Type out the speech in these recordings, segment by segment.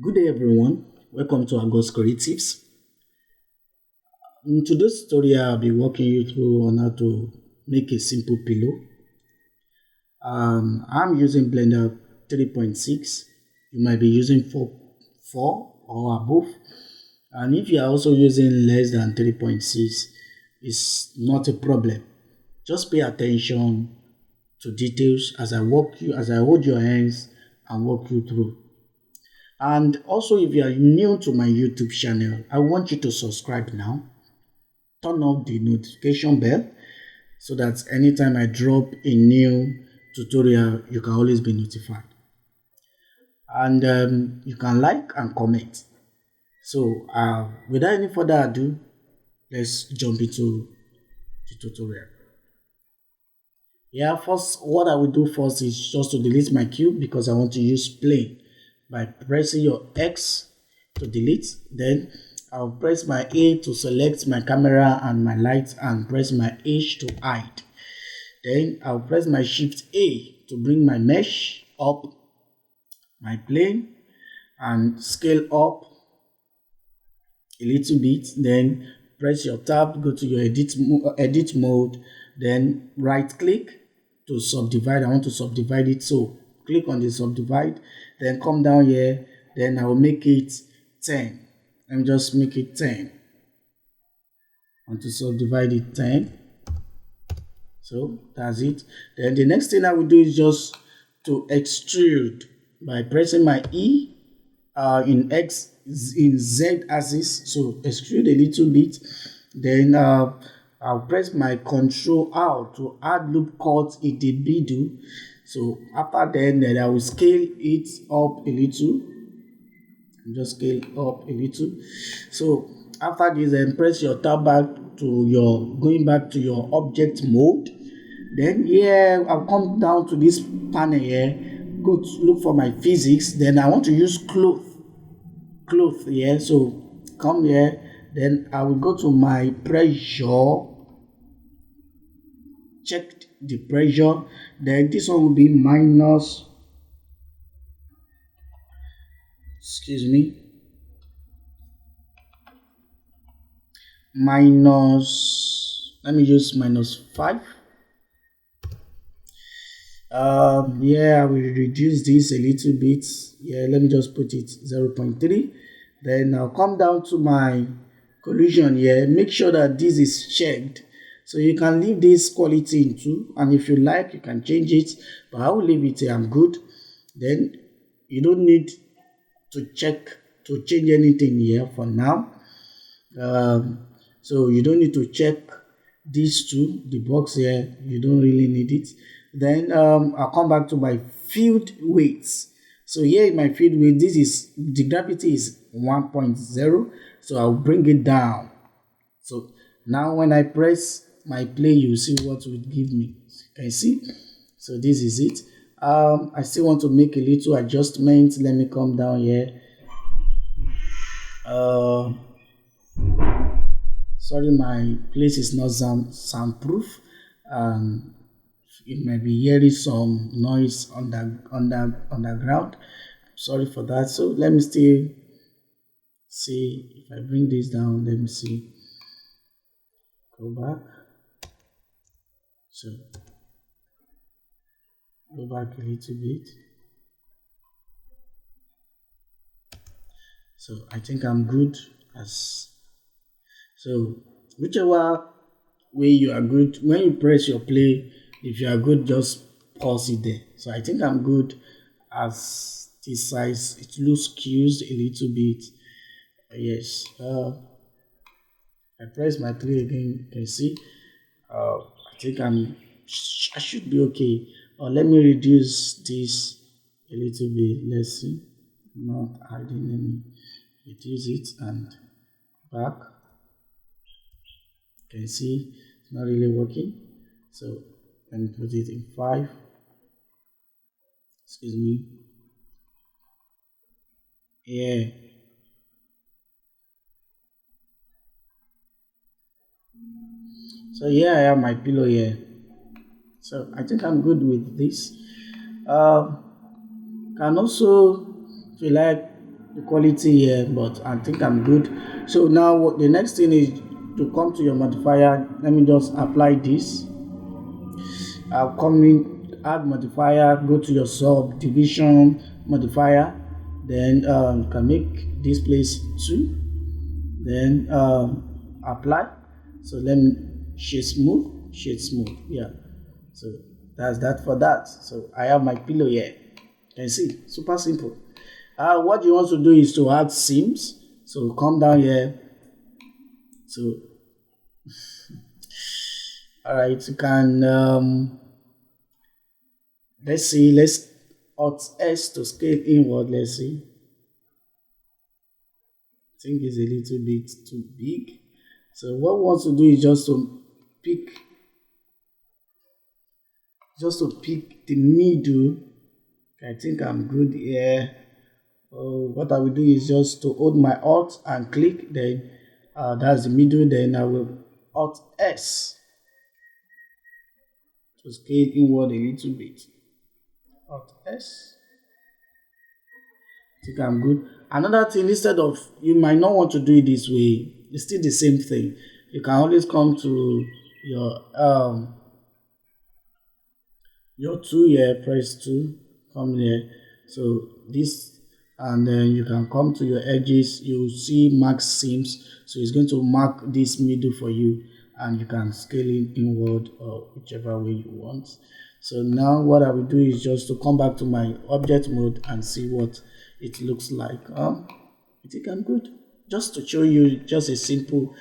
Good day, everyone. Welcome to Agos Creatives. In today's tutorial, I'll be walking you through on how to make a simple pillow. I'm using Blender 3.6. You might be using 4 or above. And if you are also using less than 3.6, it's not a problem. Just pay attention to details as I hold your hands and walk you through. And also, if you are new to my YouTube channel, I want you to subscribe now. Turn off the notification bell so that anytime I drop a new tutorial, you can always be notified. And you can like and comment. So, without any further ado, let's jump into the tutorial. Yeah, first, what I will do first is just to delete my cube because I want to use plane. By pressing your X to delete, then I'll press my A to select my camera and my light and press my H to hide. Then I'll press my Shift A to bring my mesh up, my plane, and scale up a little bit. Then press your tab, go to your edit mode, then right click to subdivide. I want to subdivide it, so click on the subdivide, then come down here, then I will make it 10. Let me just make it 10. I want to subdivide it 10. So that's it. Then the next thing I will do is just to extrude by pressing my E in Z axis. So extrude a little bit. Then I'll press my Control R to add loop cut in the middle. So after then I will scale it up a little. Just scale up a little. So after this, then press your tab back to going back to your object mode. Then here I'll come down to this panel here, go to look for my physics. Then I want to use cloth here. So come here, then I will go to my pressure, check the pressure. Then this one will be minus, excuse me, minus, let me use -5. Yeah, I will reduce this a little bit. Yeah, let me just put it 0.3. Then I'll come down to my collision here, make sure that this is checked. So you can leave this quality in 2, and if you like you can change it, but I will leave it here. I'm good. Then you don't need to change anything here for now. So you don't need to check these two, the box here, you don't really need it. Then I'll come back to my field weights. So here in my field weight, the gravity is 1.0, so I'll bring it down. So now when I press my play, you see what it will give me. Can you see? So this is it. I still want to make a little adjustment. Let me come down here. Sorry, my place is not soundproof. It might be hearing some noise on the ground. Sorry for that. So let me still see if I bring this down. Let me see. Go back. So go back a little bit. So I think I'm good. So whichever way you are good, when you press your play, if you are good, just pause it there. So I think I'm good as this size. It looks cues a little bit. Yes. I press my play again. You can see. I think I should be okay. Let me reduce this a little bit. Let's see. Not hiding. Let me reduce it and back. You can see it's not really working. So let me put it in 5. Excuse me. Yeah. So here I have my pillow here. So I think I'm good with this. Can also, if you like, the quality here, but I think I'm good. So now what the next thing is to come to your modifier. Let me just apply this. I'll come in, add modifier, go to your subdivision modifier, then you can make this place 2, then apply. So let me shade smooth, yeah. So that's that for that. So I have my pillow here. Can you see? Super simple. What you want to do is to add seams. So come down here. So all right, you can let's see, let's Alt S to scale inward. Let's see. I think it's a little bit too big. So what we want to do is pick just to pick the middle. I think I'm good here. What I will do is just to hold my Alt and click, then that's the middle. Then I will Alt S to scale inward a little bit. Alt S. I think I'm good. Another thing, instead of, you might not want to do it this way, it's still the same thing. You can always come to your 2 here, press 2, come here. So this, and then you can come to your edges. You see mark seams, so it's going to mark this middle for you, and you can scale it inward or whichever way you want. So now what I will do is just to come back to my object mode and see what it looks like. I think I'm good. Just to show you just a simple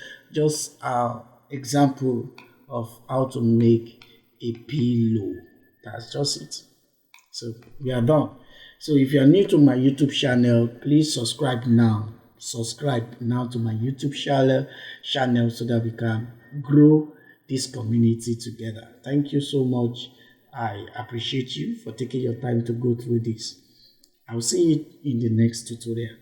example of how to make a pillow. That's just it. So we are done. So if you are new to my YouTube channel, please subscribe now. Subscribe now to my YouTube channel so that we can grow this community together. Thank you so much. I appreciate you for taking your time to go through this. I'll see you in the next tutorial.